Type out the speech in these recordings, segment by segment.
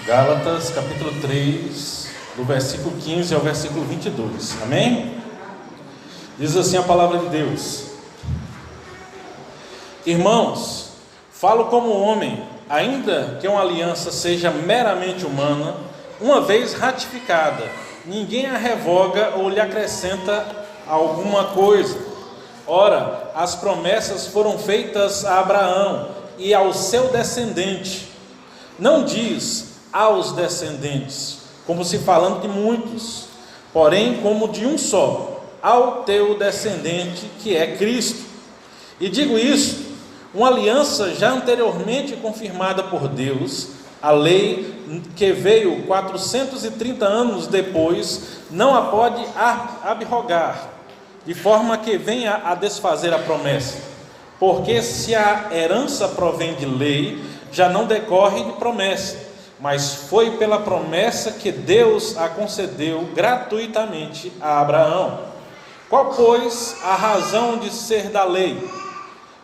Gálatas, capítulo 3, do versículo 15 ao versículo 22, amém? Diz assim a palavra de Deus: Irmãos, falo como homem, ainda que uma aliança seja meramente humana, uma vez ratificada, ninguém a revoga ou lhe acrescenta alguma coisa. Ora, as promessas foram feitas a Abraão e ao seu descendente. Não diz aos descendentes, como se falando de muitos, porém como de um só, ao teu descendente, que é Cristo. E digo isso, uma aliança já anteriormente confirmada por Deus, a lei que veio 430 anos depois, não a pode abrogar, de forma que venha a desfazer a promessa. Porque se a herança provém de lei, já não decorre de promessa, mas foi pela promessa que Deus a concedeu gratuitamente a Abraão. Qual, pois, a razão de ser da lei?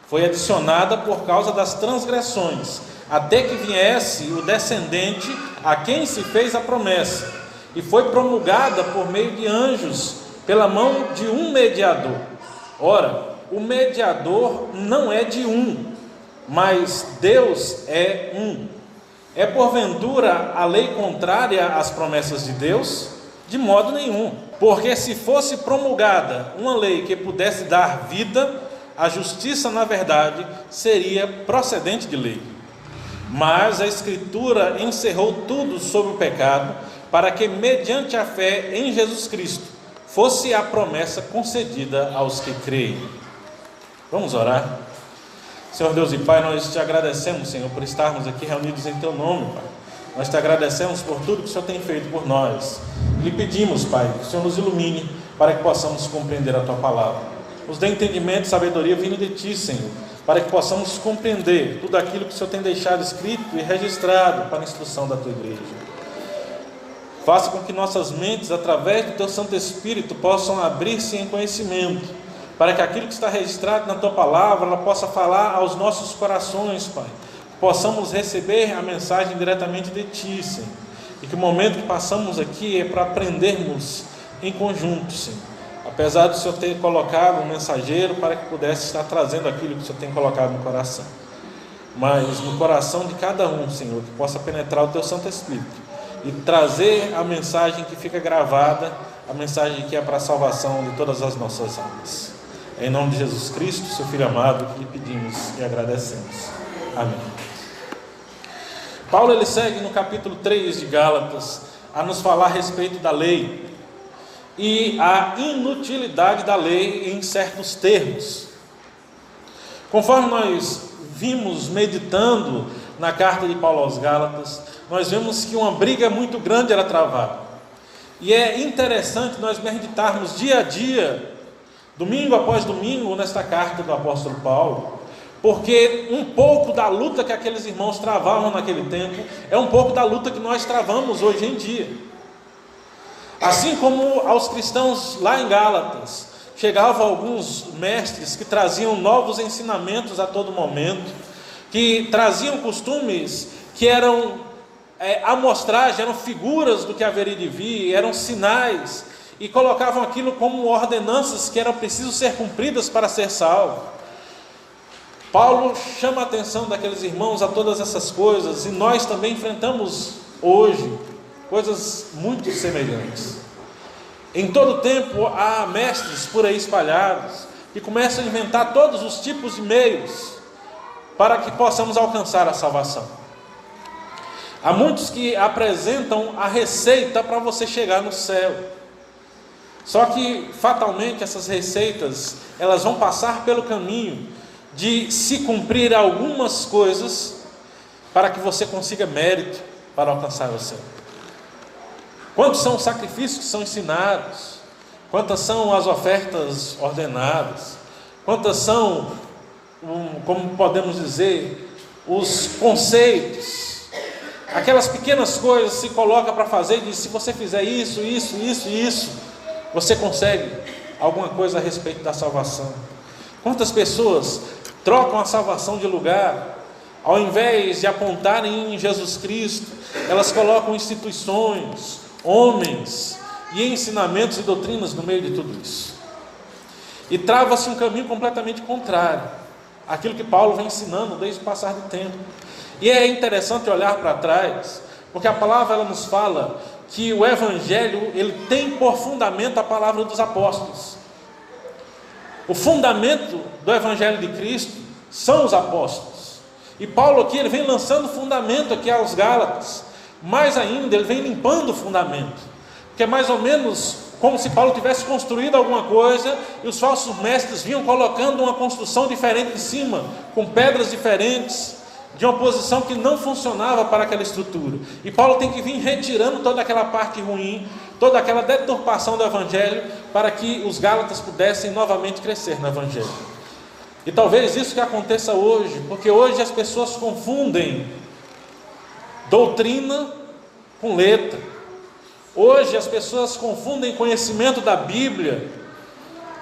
Foi adicionada por causa das transgressões, até que viesse o descendente a quem se fez a promessa, e foi promulgada por meio de anjos, pela mão de um mediador. Ora, o mediador não é de um, mas Deus é um. É porventura a lei contrária às promessas de Deus? De modo nenhum, porque se fosse promulgada uma lei que pudesse dar vida, a justiça, na verdade, seria procedente de lei. Mas a Escritura encerrou tudo sobre o pecado, para que, mediante a fé em Jesus Cristo, fosse a promessa concedida aos que creem. Vamos orar. Senhor Deus e Pai, nós te agradecemos, Senhor, por estarmos aqui reunidos em Teu nome, Pai. Nós te agradecemos por tudo que o Senhor tem feito por nós. Lhe pedimos, Pai, que o Senhor nos ilumine para que possamos compreender a Tua palavra. Nos dê entendimento e sabedoria vindo de Ti, Senhor, para que possamos compreender tudo aquilo que o Senhor tem deixado escrito e registrado para a instrução da Tua igreja. Faça com que nossas mentes, através do Teu Santo Espírito, possam abrir-se em conhecimento, para que aquilo que está registrado na Tua palavra, ela possa falar aos nossos corações, Pai. Possamos receber a mensagem diretamente de Ti, Senhor. E que o momento que passamos aqui é para aprendermos em conjunto, Senhor. Apesar do Senhor ter colocado um mensageiro para que pudesse estar trazendo aquilo que o Senhor tem colocado no coração. Mas no coração de cada um, Senhor, que possa penetrar o Teu Santo Espírito e trazer a mensagem que fica gravada, a mensagem que é para a salvação de todas as nossas almas. Em nome de Jesus Cristo, Seu Filho amado, que lhe pedimos e agradecemos. Amém. Paulo ele segue no capítulo 3 de Gálatas a nos falar a respeito da lei e a inutilidade da lei em certos termos. Conforme nós vimos meditando na carta de Paulo aos Gálatas, nós vemos que uma briga muito grande era travada. E é interessante nós meditarmos dia a dia, domingo após domingo, nesta carta do apóstolo Paulo, porque um pouco da luta que aqueles irmãos travavam naquele tempo é um pouco da luta que nós travamos hoje em dia. Assim como aos cristãos lá em Gálatas chegavam alguns mestres que traziam novos ensinamentos a todo momento, que traziam costumes que eram amostragem, eram figuras do que haveria de vir, eram sinais, e colocavam aquilo como ordenanças que eram preciso ser cumpridas para ser salvo. Paulo chama a atenção daqueles irmãos a todas essas coisas, e nós também enfrentamos hoje coisas muito semelhantes. Em todo tempo há mestres por aí espalhados que começam a inventar todos os tipos de meios para que possamos alcançar a salvação. Há muitos que apresentam a receita para você chegar no céu. Só que fatalmente essas receitas, elas vão passar pelo caminho de se cumprir algumas coisas para que você consiga mérito para alcançar o céu. Quantos são os sacrifícios que são ensinados? Quantas são as ofertas ordenadas? Quantas são, como podemos dizer, os conceitos? Aquelas pequenas coisas se coloca para fazer, e diz, se você fizer isso, isso, isso e isso, você consegue alguma coisa a respeito da salvação. Quantas pessoas trocam a salvação de lugar, ao invés de apontarem em Jesus Cristo, elas colocam instituições, homens e ensinamentos e doutrinas no meio de tudo isso. E trava-se um caminho completamente contrário àquilo que Paulo vem ensinando desde o passar do tempo. E é interessante olhar para trás, porque a palavra ela nos fala que o Evangelho ele tem por fundamento a palavra dos apóstolos. O fundamento do Evangelho de Cristo são os apóstolos. E Paulo aqui ele vem lançando fundamento aqui aos Gálatas. Mais ainda, ele vem limpando o fundamento. Porque é mais ou menos como se Paulo tivesse construído alguma coisa e os falsos mestres vinham colocando uma construção diferente em cima, com pedras diferentes, de uma posição que não funcionava para aquela estrutura. E Paulo tem que vir retirando toda aquela parte ruim, toda aquela deturpação do Evangelho, para que os Gálatas pudessem novamente crescer no Evangelho. E talvez isso que aconteça hoje, porque hoje as pessoas confundem doutrina com letra. Hoje as pessoas confundem conhecimento da Bíblia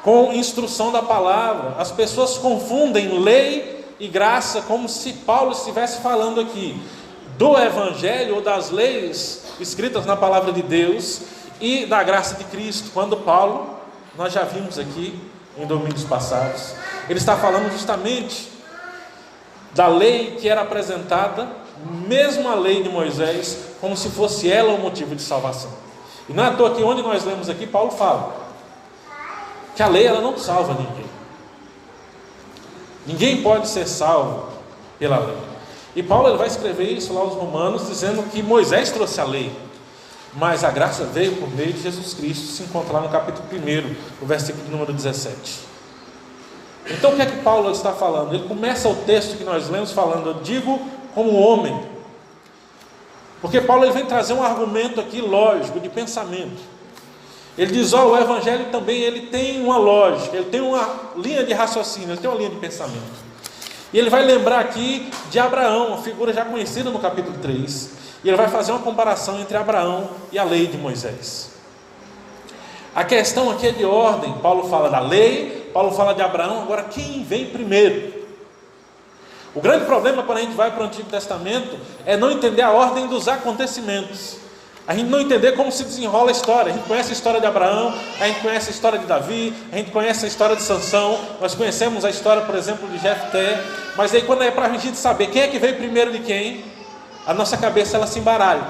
com instrução da palavra. As pessoas confundem lei e graça, como se Paulo estivesse falando aqui do Evangelho ou das leis escritas na palavra de Deus e da graça de Cristo, quando Paulo, nós já vimos aqui em domingos passados, ele está falando justamente da lei que era apresentada, mesmo a lei de Moisés, como se fosse ela o motivo de salvação. E não é à toa que onde nós lemos aqui, Paulo fala que a lei ela não salva ninguém. Ninguém pode ser salvo pela lei. E Paulo ele vai escrever isso lá aos Romanos, dizendo que Moisés trouxe a lei, mas a graça veio por meio de Jesus Cristo. Se encontra lá no capítulo 1, o versículo número 17. Então o que é que Paulo está falando? Ele começa o texto que nós lemos falando: eu digo como homem. Porque Paulo ele vem trazer um argumento aqui lógico, de pensamento. Ele diz: o Evangelho também ele tem uma lógica, ele tem uma linha de raciocínio, ele tem uma linha de pensamento. E ele vai lembrar aqui de Abraão, uma figura já conhecida no capítulo 3. E ele vai fazer uma comparação entre Abraão e a lei de Moisés. A questão aqui é de ordem. Paulo fala da lei, Paulo fala de Abraão. Agora quem vem primeiro? O grande problema quando a gente vai para o Antigo Testamento é não entender a ordem dos acontecimentos. A gente não entender como se desenrola a história. A gente conhece a história de Abraão, a gente conhece a história de Davi, a gente conhece a história de Sansão, nós conhecemos a história, por exemplo, de Jefté. Mas aí quando é para a gente saber quem é que veio primeiro de quem, a nossa cabeça ela se embaralha.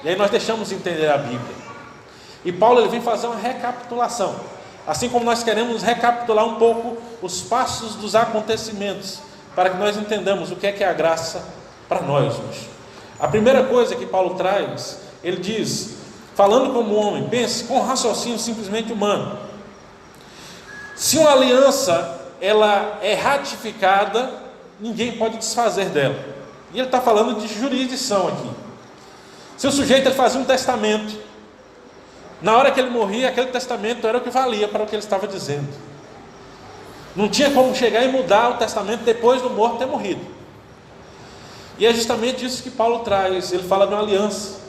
E aí nós deixamos de entender a Bíblia. E Paulo ele vem fazer uma recapitulação. Assim como nós queremos recapitular um pouco os passos dos acontecimentos, para que nós entendamos o que é a graça para nós hoje. A primeira coisa que Paulo traz, ele diz, falando como homem, pense com raciocínio simplesmente humano. Se uma aliança ela é ratificada, ninguém pode desfazer dela. E ele está falando de jurisdição aqui. Se o sujeito ele fazia um testamento, na hora que ele morria, aquele testamento era o que valia para o que ele estava dizendo. Não tinha como chegar e mudar o testamento depois do morto ter morrido. E é justamente isso que Paulo traz. Ele fala de uma aliança.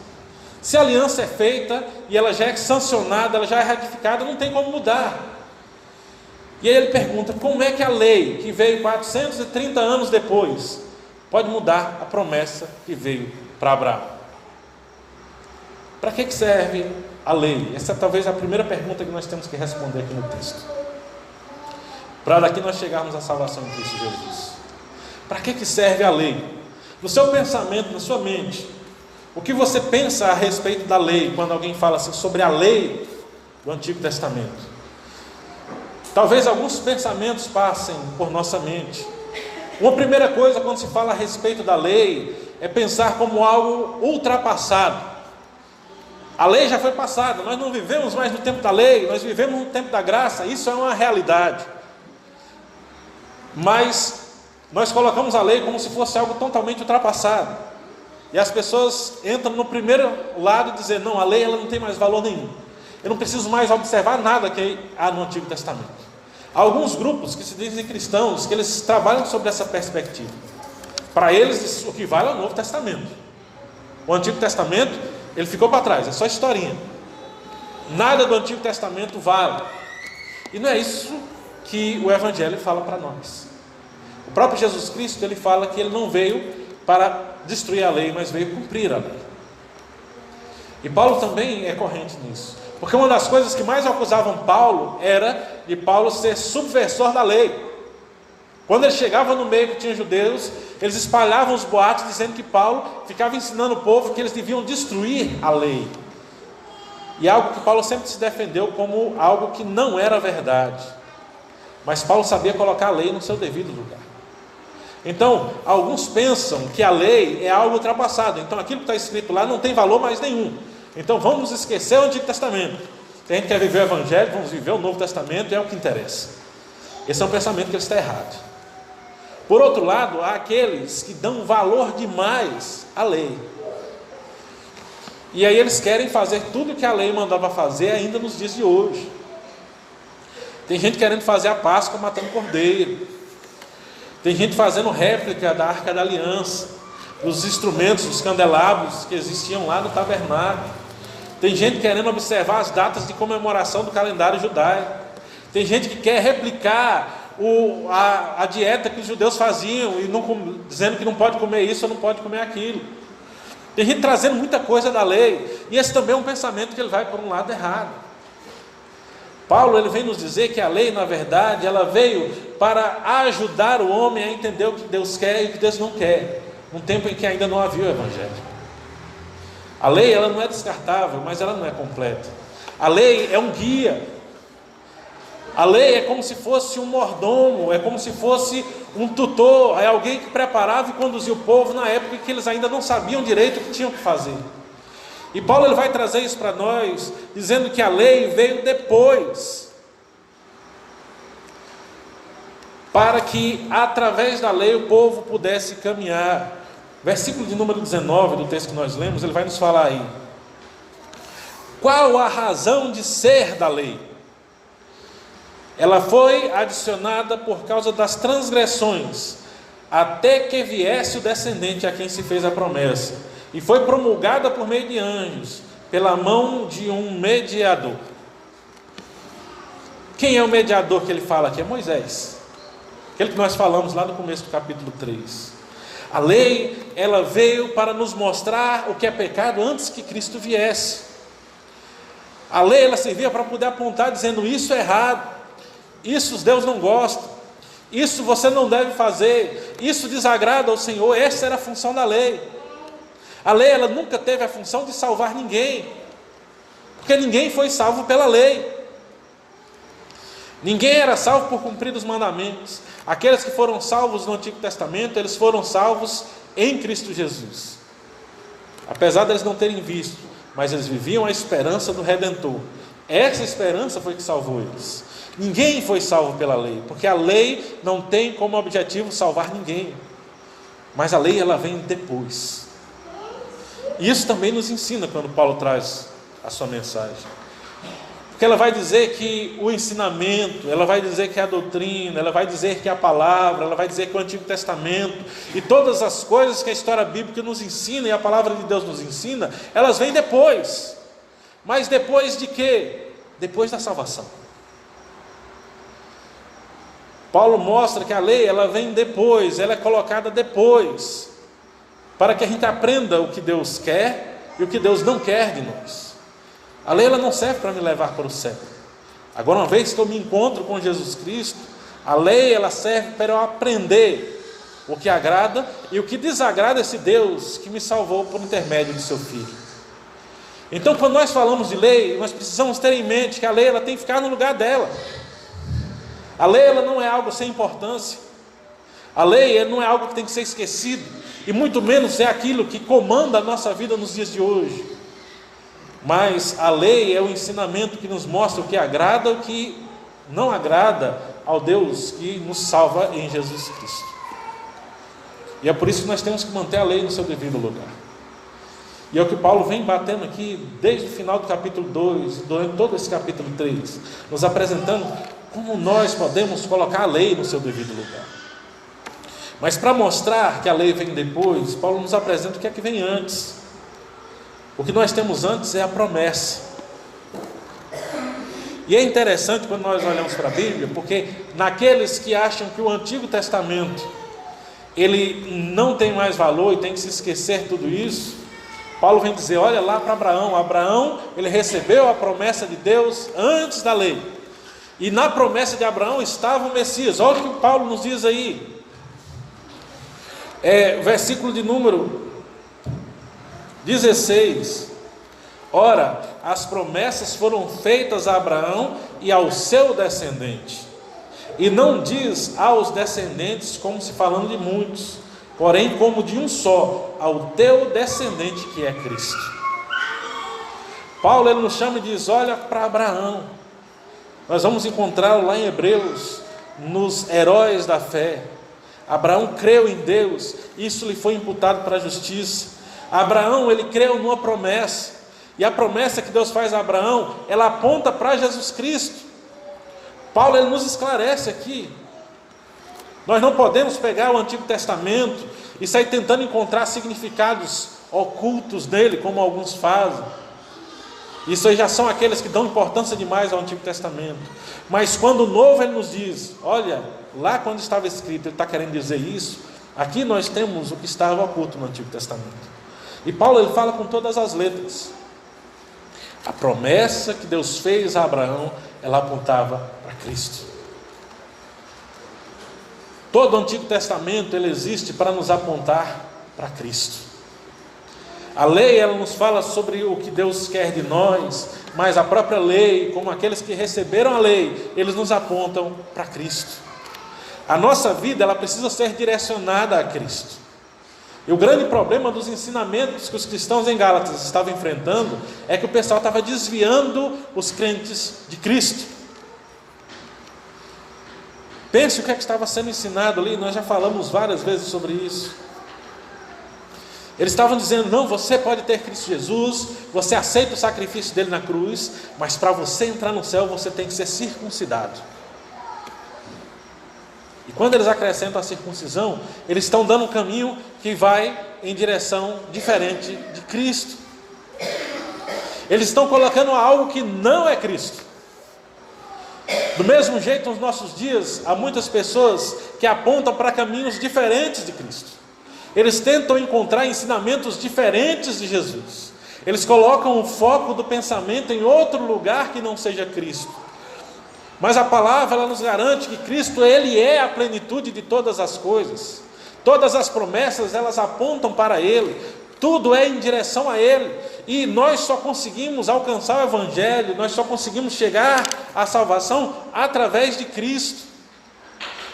Se a aliança é feita e ela já é sancionada, ela já é ratificada, não tem como mudar. E aí ele pergunta: como é que a lei que veio 430 anos depois pode mudar a promessa que veio para Abraão? Para que serve a lei? Essa é talvez a primeira pergunta que nós temos que responder aqui no texto. Para daqui nós chegarmos à salvação em Cristo Jesus. Para que serve a lei? No seu pensamento, na sua mente, o que você pensa a respeito da lei, quando alguém fala assim sobre a lei do Antigo Testamento? Talvez alguns pensamentos passem por nossa mente. Uma primeira coisa quando se fala a respeito da lei é pensar como algo ultrapassado. A lei já foi passada, nós não vivemos mais no tempo da lei, nós vivemos no tempo da graça. Isso é uma realidade. Mas nós colocamos a lei como se fosse algo totalmente ultrapassado. E as pessoas entram no primeiro lado e dizem: não, a lei ela não tem mais valor nenhum. Eu não preciso mais observar nada que há no Antigo Testamento. Há alguns grupos que se dizem cristãos, que eles trabalham sobre essa perspectiva. Para eles o que vale é o Novo Testamento. O Antigo Testamento ele ficou para trás, é só historinha. Nada do Antigo Testamento vale. E não é isso que o Evangelho fala para nós. O próprio Jesus Cristo ele fala que ele não veio para destruir a lei, mas veio cumprir a lei. E Paulo também é corrente nisso, porque uma das coisas que mais acusavam Paulo era de Paulo ser subversor da lei. Quando ele chegava no meio que tinha judeus, eles espalhavam os boatos dizendo que Paulo ficava ensinando o povo que eles deviam destruir a lei. E algo que Paulo sempre se defendeu como algo que não era verdade. Mas Paulo sabia colocar a lei no seu devido lugar. Então, alguns pensam que a lei é algo ultrapassado. Então, aquilo que está escrito lá não tem valor mais nenhum. Então, vamos esquecer o Antigo Testamento. Se a gente quer viver o Evangelho, vamos viver o Novo Testamento, é o que interessa. Esse é um pensamento que está errado. Por outro lado, há aqueles que dão valor demais à lei. E aí eles querem fazer tudo que a lei mandava fazer ainda nos dias de hoje. Tem gente querendo fazer a Páscoa matando cordeiro. Tem gente fazendo réplica da Arca da Aliança, dos instrumentos, dos candelabros que existiam lá no tabernáculo. Tem gente querendo observar as datas de comemoração do calendário judaico. Tem gente que quer replicar a dieta que os judeus faziam, e dizendo que não pode comer isso ou não pode comer aquilo. Tem gente trazendo muita coisa da lei, e esse também é um pensamento que ele vai por um lado errado. Paulo ele vem nos dizer que a lei, na verdade, ela veio para ajudar o homem a entender o que Deus quer e o que Deus não quer, num tempo em que ainda não havia o Evangelho. A lei ela não é descartável, mas ela não é completa. A lei é um guia. A lei é como se fosse um mordomo, é como se fosse um tutor, é alguém que preparava e conduzia o povo na época em que eles ainda não sabiam direito o que tinham que fazer. E Paulo ele vai trazer isso para nós, dizendo que a lei veio depois, para que através da lei o povo pudesse caminhar. Versículo de número 19 do texto que nós lemos, ele vai nos falar aí: qual a razão de ser da lei? Ela foi adicionada por causa das transgressões, até que viesse o descendente a quem se fez a promessa, e foi promulgada por meio de anjos, pela mão de um mediador. Quem é o mediador que ele fala aqui? É Moisés, aquele que nós falamos lá no começo do capítulo 3. A lei, ela veio para nos mostrar o que é pecado antes que Cristo viesse. A lei, ela servia para poder apontar dizendo: isso é errado, isso Deus não gosta, isso você não deve fazer, isso desagrada ao Senhor. Essa era a função da lei. A lei ela nunca teve a função de salvar ninguém, porque ninguém foi salvo pela lei. Ninguém era salvo por cumprir os mandamentos. Aqueles que foram salvos no Antigo Testamento, eles foram salvos em Cristo Jesus. Apesar de eles não terem visto, mas eles viviam a esperança do Redentor. Essa esperança foi que salvou eles. Ninguém foi salvo pela lei, porque a lei não tem como objetivo salvar ninguém. Mas a lei ela vem depois. E isso também nos ensina quando Paulo traz a sua mensagem. Porque ela vai dizer que o ensinamento, ela vai dizer que a doutrina, ela vai dizer que a palavra, ela vai dizer que o Antigo Testamento e todas as coisas que a história bíblica nos ensina e a palavra de Deus nos ensina, elas vêm depois. Mas depois de quê? Depois da salvação. Paulo mostra que a lei ela vem depois, ela é colocada depois, para que a gente aprenda o que Deus quer e o que Deus não quer de nós. A lei ela não serve para me levar para o céu. Agora, uma vez que eu me encontro com Jesus Cristo, a lei ela serve para eu aprender o que agrada e o que desagrada esse Deus que me salvou por intermédio de seu Filho. Então, quando nós falamos de lei, nós precisamos ter em mente que a lei ela tem que ficar no lugar dela. A lei ela não é algo sem importância. A lei não é algo que tem que ser esquecido, e muito menos é aquilo que comanda a nossa vida nos dias de hoje. Mas a lei é o ensinamento que nos mostra o que agrada e o que não agrada ao Deus que nos salva em Jesus Cristo. E é por isso que nós temos que manter a lei no seu devido lugar. E é o que Paulo vem batendo aqui desde o final do capítulo 2, durante todo esse capítulo 3, nos apresentando como nós podemos colocar a lei no seu devido lugar. Mas para mostrar que a lei vem depois, Paulo nos apresenta o que é que vem antes. O que nós temos antes é a promessa. E é interessante quando nós olhamos para a Bíblia, porque naqueles que acham que o Antigo Testamento ele não tem mais valor e tem que se esquecer tudo isso, Paulo vem dizer: olha lá para Abraão. Abraão, ele recebeu a promessa de Deus antes da lei, e na promessa de Abraão estava o Messias. Olha o que Paulo nos diz aí, versículo de número 16: ora, as promessas foram feitas a Abraão e ao seu descendente, e não diz aos descendentes como se falando de muitos, porém como de um só, ao teu descendente, que é Cristo. Paulo, ele nos chama e diz: olha para Abraão. Nós vamos encontrá-lo lá em Hebreus, nos heróis da fé. Abraão creu em Deus, isso lhe foi imputado para a justiça. Abraão, ele creu numa promessa, e a promessa que Deus faz a Abraão, ela aponta para Jesus Cristo. Paulo, ele nos esclarece aqui. Nós não podemos pegar o Antigo Testamento e sair tentando encontrar significados ocultos dele, como alguns fazem. Isso aí já são aqueles que dão importância demais ao Antigo Testamento. Mas quando o Novo, ele nos diz: olha, lá quando estava escrito, ele está querendo dizer isso. Aqui nós temos o que estava oculto no Antigo Testamento. E Paulo, ele fala com todas as letras. A promessa que Deus fez a Abraão, ela apontava para Cristo. Todo o Antigo Testamento, ele existe para nos apontar para Cristo. A lei, ela nos fala sobre o que Deus quer de nós, mas a própria lei, como aqueles que receberam a lei, eles nos apontam para Cristo. A nossa vida, ela precisa ser direcionada a Cristo. E o grande problema dos ensinamentos que os cristãos em Gálatas estavam enfrentando é que o pessoal estava desviando os crentes de Cristo. Pense o que é que estava sendo ensinado ali, nós já falamos várias vezes sobre isso. Eles estavam dizendo: não, você pode ter Cristo Jesus, você aceita o sacrifício dele na cruz, mas para você entrar no céu, você tem que ser circuncidado. E quando eles acrescentam a circuncisão, eles estão dando um caminho que vai em direção diferente de Cristo. Eles estão colocando algo que não é Cristo. Do mesmo jeito, nos nossos dias, há muitas pessoas que apontam para caminhos diferentes de Cristo. Eles tentam encontrar ensinamentos diferentes de Jesus. Eles colocam o foco do pensamento em outro lugar que não seja Cristo. Mas a palavra, ela nos garante que Cristo, ele é a plenitude de todas as coisas. Todas as promessas, elas apontam para Ele. Tudo é em direção a Ele. E nós só conseguimos alcançar o Evangelho, nós só conseguimos chegar à salvação através de Cristo.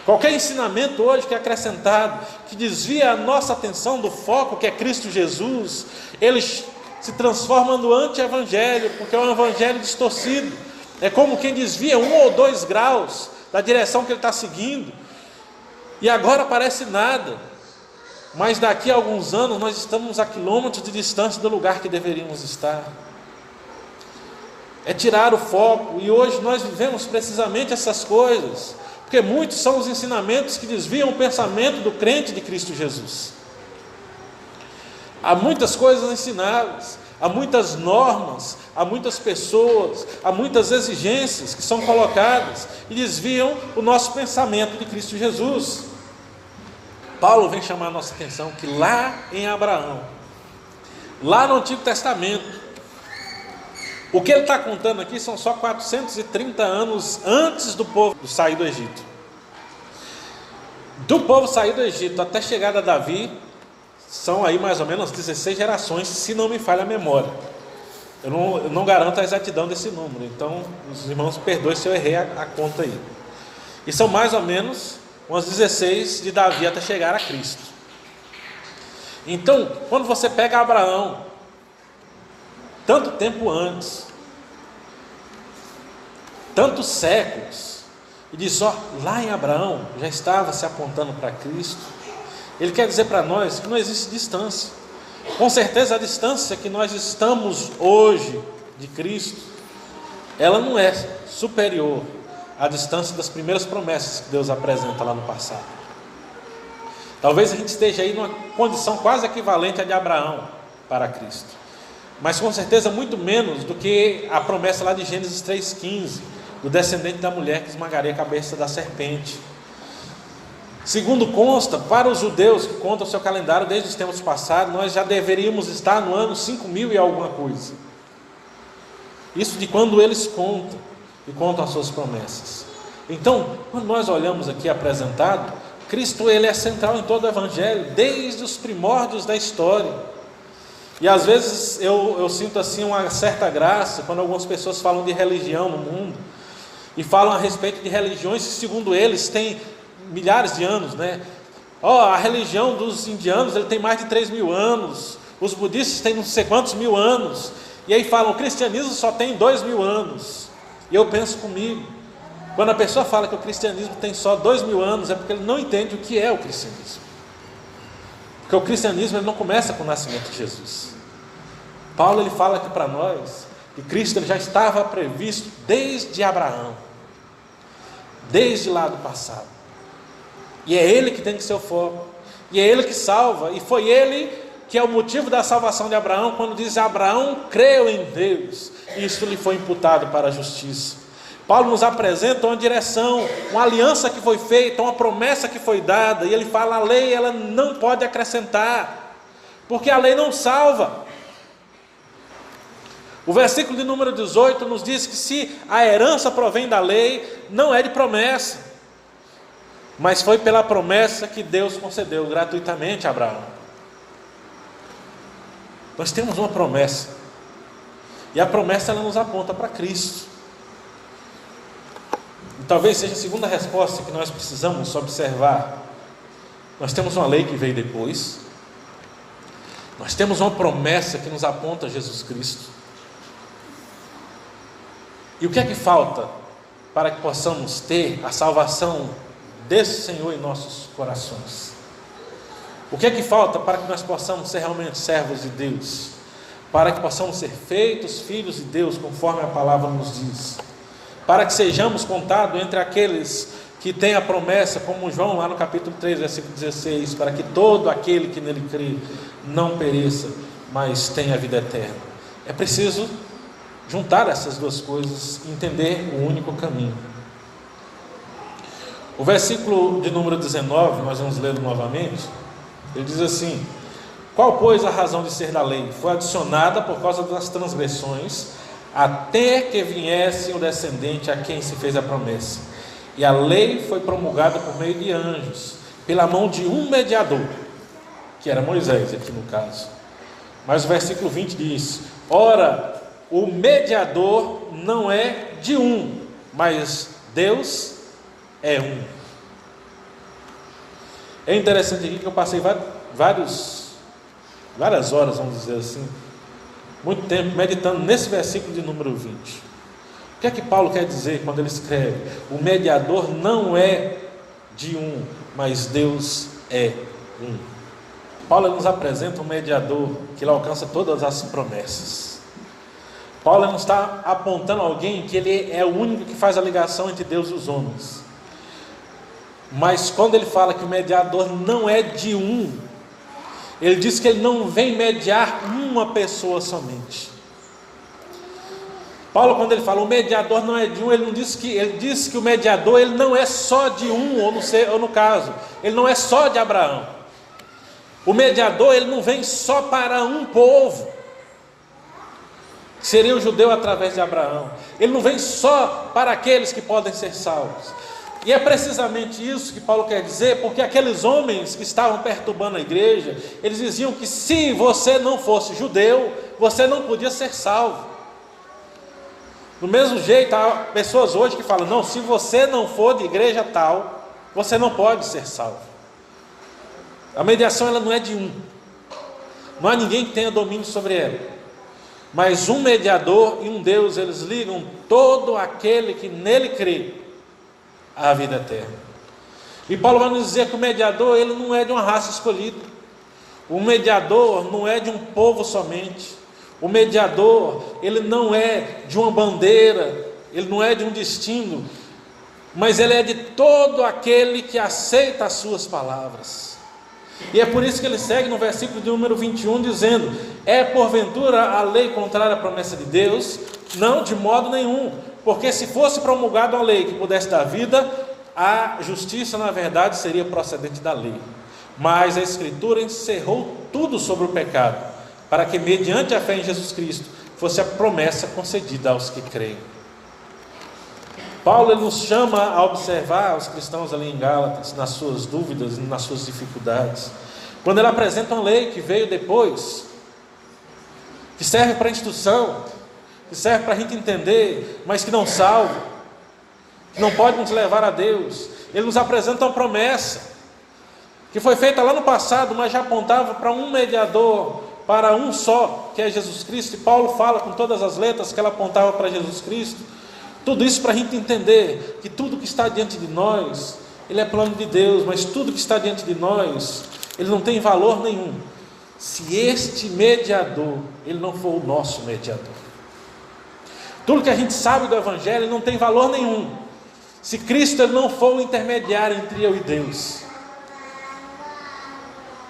Qualquer ensinamento hoje que é acrescentado, que desvia a nossa atenção do foco que é Cristo Jesus, ele se transforma no anti-evangelho, porque é um evangelho distorcido. É como quem desvia 1 ou 2 graus da direção que ele está seguindo, e agora parece nada, mas daqui a alguns anos nós estamos a quilômetros de distância do lugar que deveríamos estar. É tirar o foco, e hoje nós vivemos precisamente essas coisas, porque muitos são os ensinamentos que desviam o pensamento do crente de Cristo Jesus. Há muitas coisas ensinadas, há muitas normas, há muitas pessoas, há muitas exigências que são colocadas e desviam o nosso pensamento de Cristo Jesus. Paulo vem chamar a nossa atenção que lá em Abraão, lá no Antigo Testamento, o que ele está contando aqui são só 430 anos antes do povo sair do Egito. Do povo sair do Egito até a chegada a Davi, são aí mais ou menos 16 gerações, se não me falha a memória. Eu não garanto a exatidão desse número, então os irmãos perdoem se eu errei a conta aí. E são mais ou menos umas 16 de Davi até chegar a Cristo. Então, quando você pega Abraão, tanto tempo antes, tantos séculos, e diz: ó, lá em Abraão já estava se apontando para Cristo. Ele quer dizer para nós que não existe distância. Com certeza a distância que nós estamos hoje de Cristo, ela não é superior à distância das primeiras promessas que Deus apresenta lá no passado. Talvez a gente esteja aí numa condição quase equivalente à de Abraão para Cristo, mas com certeza muito menos do que a promessa lá de Gênesis 3,15, do descendente da mulher que esmagaria a cabeça da serpente. Segundo consta, para os judeus que contam o seu calendário desde os tempos passados, nós já deveríamos estar no ano 5.000 e alguma coisa. Isso de quando eles contam e contam as suas promessas. Então, quando nós olhamos aqui apresentado, Cristo ele é central em todo o Evangelho, desde os primórdios da história. E às vezes eu sinto assim uma certa graça quando algumas pessoas falam de religião no mundo e falam a respeito de religiões que, segundo eles, têm milhares de anos, né? A religião dos indianos ele tem mais de 3.000 anos, os budistas têm não sei quantos mil anos, e aí falam, o cristianismo só tem 2.000 anos. E eu penso comigo, quando a pessoa fala que o cristianismo tem só 2.000 anos, é porque ele não entende o que é o cristianismo. Porque o cristianismo ele não começa com o nascimento de Jesus. Paulo ele fala aqui para nós que Cristo ele já estava previsto desde Abraão, desde lá do passado. E é Ele que tem que ser o foco, e é Ele que salva, e foi Ele que é o motivo da salvação de Abraão, quando diz Abraão creu em Deus, e isso lhe foi imputado para a justiça. Paulo nos apresenta uma direção, uma aliança que foi feita, uma promessa que foi dada, e ele fala, a lei ela não pode acrescentar, porque a lei não salva. O versículo de número 18 nos diz que se a herança provém da lei, não é de promessa, mas foi pela promessa que Deus concedeu gratuitamente a Abraão. Nós temos uma promessa, e a promessa ela nos aponta para Cristo. E talvez seja a segunda resposta que nós precisamos observar. Nós temos uma lei que veio depois, nós temos uma promessa que nos aponta a Jesus Cristo. E o que é que falta para que possamos ter a salvação desse Senhor em nossos corações? O que é que falta para que nós possamos ser realmente servos de Deus? Para que possamos ser feitos filhos de Deus, conforme a palavra nos diz. Para que sejamos contados entre aqueles que têm a promessa, como João lá no capítulo 3, versículo 16, para que todo aquele que nele crê não pereça, mas tenha a vida eterna. É preciso juntar essas duas coisas e entender o único caminho. O versículo de número 19, nós vamos ler novamente. Ele diz assim: qual, pois, a razão de ser da lei? Foi adicionada por causa das transgressões, até que viesse o descendente a quem se fez a promessa. E a lei foi promulgada por meio de anjos, pela mão de um mediador, que era Moisés aqui no caso. Mas o versículo 20 diz: ora, o mediador não é de um, mas Deus é um. É interessante aqui que eu passei várias horas, vamos dizer assim, muito tempo meditando nesse versículo de número 20. O que é que Paulo quer dizer quando ele escreve: o mediador não é de um, mas Deus é um? Paulo nos apresenta um mediador que ele alcança todas as promessas. Paulo não está apontando alguém que ele é o único que faz a ligação entre Deus e os homens. Mas quando ele fala que o mediador não é de um, ele diz que ele não vem mediar uma pessoa somente. Paulo, quando ele fala o mediador não é de um, ele diz que o mediador ele não é só de um, ou no caso, ele não é só de Abraão. O mediador ele não vem só para um povo, que seria o judeu através de Abraão. Ele não vem só para aqueles que podem ser salvos. E é precisamente isso que Paulo quer dizer, porque aqueles homens que estavam perturbando a igreja, eles diziam que se você não fosse judeu, você não podia ser salvo. Do mesmo jeito, há pessoas hoje que falam: não, se você não for de igreja tal, você não pode ser salvo. A mediação ela não é de um, não há ninguém que tenha domínio sobre ela, mas um mediador e um Deus, eles ligam todo aquele que nele crê à vida eterna. E Paulo vai nos dizer que o mediador ele não é de uma raça escolhida, o mediador não é de um povo somente, o mediador ele não é de uma bandeira, ele não é de um destino, mas ele é de todo aquele que aceita as suas palavras. E é por isso que ele segue no versículo de número 21 dizendo: é porventura a lei contrária à promessa de Deus? Não, de modo nenhum, porque se fosse promulgada uma lei que pudesse dar vida, a justiça, na verdade, seria procedente da lei. Mas a Escritura encerrou tudo sobre o pecado, para que, mediante a fé em Jesus Cristo, fosse a promessa concedida aos que creem. Paulo ele nos chama a observar os cristãos ali em Gálatas, nas suas dúvidas, nas suas dificuldades. Quando ele apresenta uma lei que veio depois, que serve para instrução, que serve para a gente entender, mas que não salva, que não pode nos levar a Deus. Ele nos apresenta uma promessa, que foi feita lá no passado, mas já apontava para um mediador, para um só, que é Jesus Cristo. E Paulo fala com todas as letras que ela apontava para Jesus Cristo. Tudo isso para a gente entender que tudo que está diante de nós, ele é plano de Deus, mas tudo que está diante de nós, ele não tem valor nenhum, se este mediador, ele não for o nosso mediador. Tudo que a gente sabe do Evangelho, ele não tem valor nenhum, se Cristo ele não for o intermediário entre eu e Deus.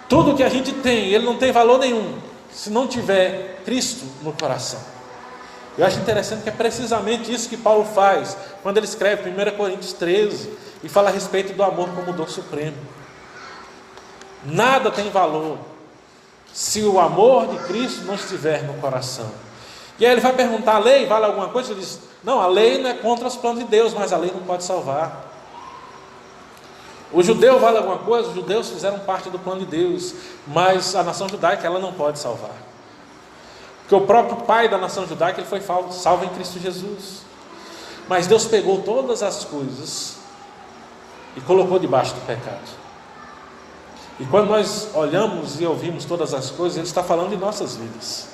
Tudo que a gente tem, ele não tem valor nenhum, se não tiver Cristo no coração. Eu acho interessante que é precisamente isso que Paulo faz, quando ele escreve 1 Coríntios 13, e fala a respeito do amor como dom supremo. Nada tem valor, se o amor de Cristo não estiver no coração. E aí ele vai perguntar, a lei vale alguma coisa? Ele diz, não, a lei não é contra os planos de Deus, mas a lei não pode salvar. O judeu vale alguma coisa? Os judeus fizeram parte do plano de Deus, mas a nação judaica ela não pode salvar. Porque o próprio pai da nação judaica ele foi salvo em Cristo Jesus. Mas Deus pegou todas as coisas e colocou debaixo do pecado. E quando nós olhamos e ouvimos todas as coisas, Ele está falando de nossas vidas.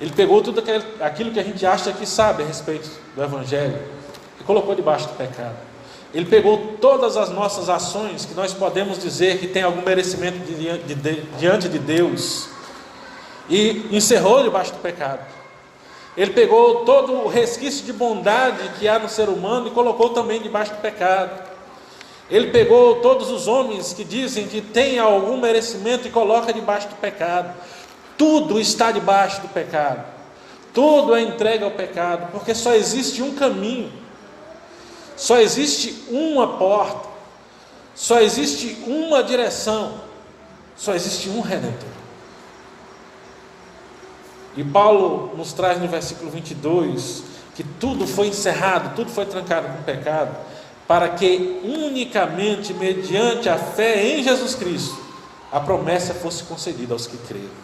Ele pegou tudo aquilo que a gente acha que sabe a respeito do Evangelho e colocou debaixo do pecado. Ele pegou todas as nossas ações que nós podemos dizer que tem algum merecimento diante de Deus e encerrou debaixo do pecado. Ele pegou todo o resquício de bondade que há no ser humano e colocou também debaixo do pecado. Ele pegou todos os homens que dizem que têm algum merecimento e coloca debaixo do pecado. Tudo está debaixo do pecado. Tudo é entregue ao pecado, porque só existe um caminho, só existe uma porta, só existe uma direção, só existe um Redentor. E Paulo nos traz no versículo 22 que tudo foi encerrado, tudo foi trancado com o pecado, para que unicamente mediante a fé em Jesus Cristo a promessa fosse concedida aos que creem.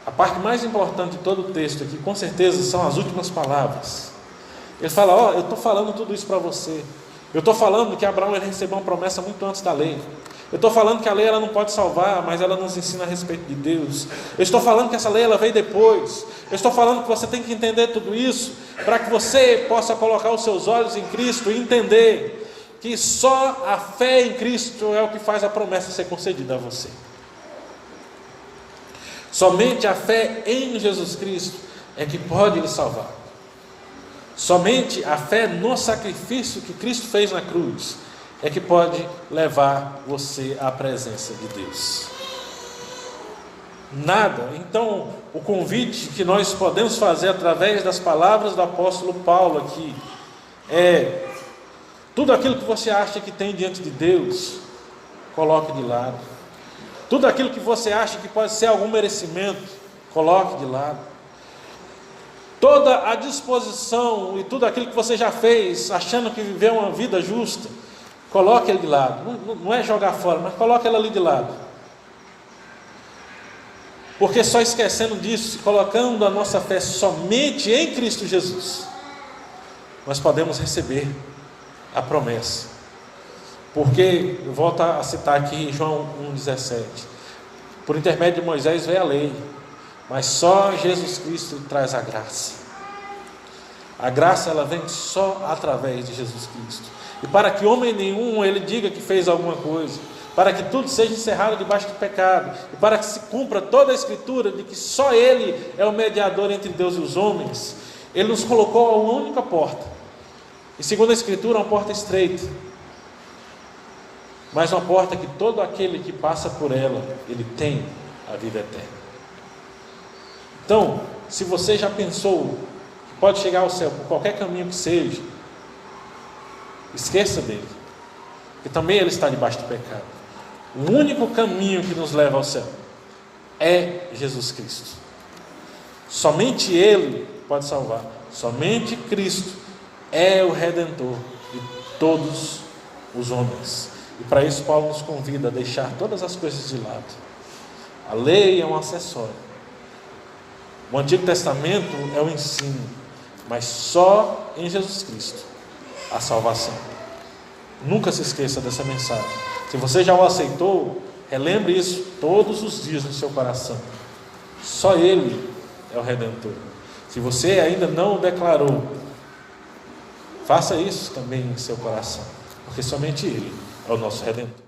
A parte mais importante de todo o texto aqui, com certeza, são as últimas palavras. Ele fala, eu estou falando tudo isso para você. Eu estou falando que Abraão ele recebeu uma promessa muito antes da lei. Eu estou falando que a lei ela não pode salvar, mas ela nos ensina a respeito de Deus. Eu estou falando que essa lei ela veio depois. Eu estou falando que você tem que entender tudo isso, para que você possa colocar os seus olhos em Cristo e entender que só a fé em Cristo é o que faz a promessa ser concedida a você. Somente a fé em Jesus Cristo é que pode lhe salvar. Somente a fé no sacrifício que Cristo fez na cruz é que pode levar você à presença de Deus. Nada. Então, o convite que nós podemos fazer através das palavras do apóstolo Paulo aqui é: tudo aquilo que você acha que tem diante de Deus, coloque de lado. Tudo aquilo que você acha que pode ser algum merecimento, coloque de lado. Toda a disposição e tudo aquilo que você já fez, achando que viveu uma vida justa, coloque ele de lado. Não é jogar fora, mas coloque ele ali de lado. Porque só esquecendo disso, colocando a nossa fé somente em Cristo Jesus, nós podemos receber a promessa. Porque, eu volto a citar aqui João 1,17, por intermédio de Moisés veio a lei, mas só Jesus Cristo traz a graça. A graça ela vem só através de Jesus Cristo. E para que homem nenhum ele diga que fez alguma coisa, para que tudo seja encerrado debaixo do pecado, e para que se cumpra toda a Escritura de que só Ele é o mediador entre Deus e os homens, Ele nos colocou a uma única porta. E segundo a Escritura, uma porta estreita, mas uma porta que todo aquele que passa por ela, ele tem a vida eterna. Então, se você já pensou que pode chegar ao céu por qualquer caminho que seja, esqueça dele, porque também ele está debaixo do pecado. O único caminho que nos leva ao céu é Jesus Cristo. Somente Ele pode salvar. Somente Cristo é o Redentor de todos os homens. E para isso Paulo nos convida a deixar todas as coisas de lado. A lei é um acessório. O Antigo Testamento é o ensino, mas só em Jesus Cristo a salvação. Nunca se esqueça dessa mensagem. Se você já o aceitou, relembre isso todos os dias no seu coração. Só Ele é o Redentor. Se você ainda não o declarou, faça isso também em seu coração, porque somente Ele é o nosso Redentor.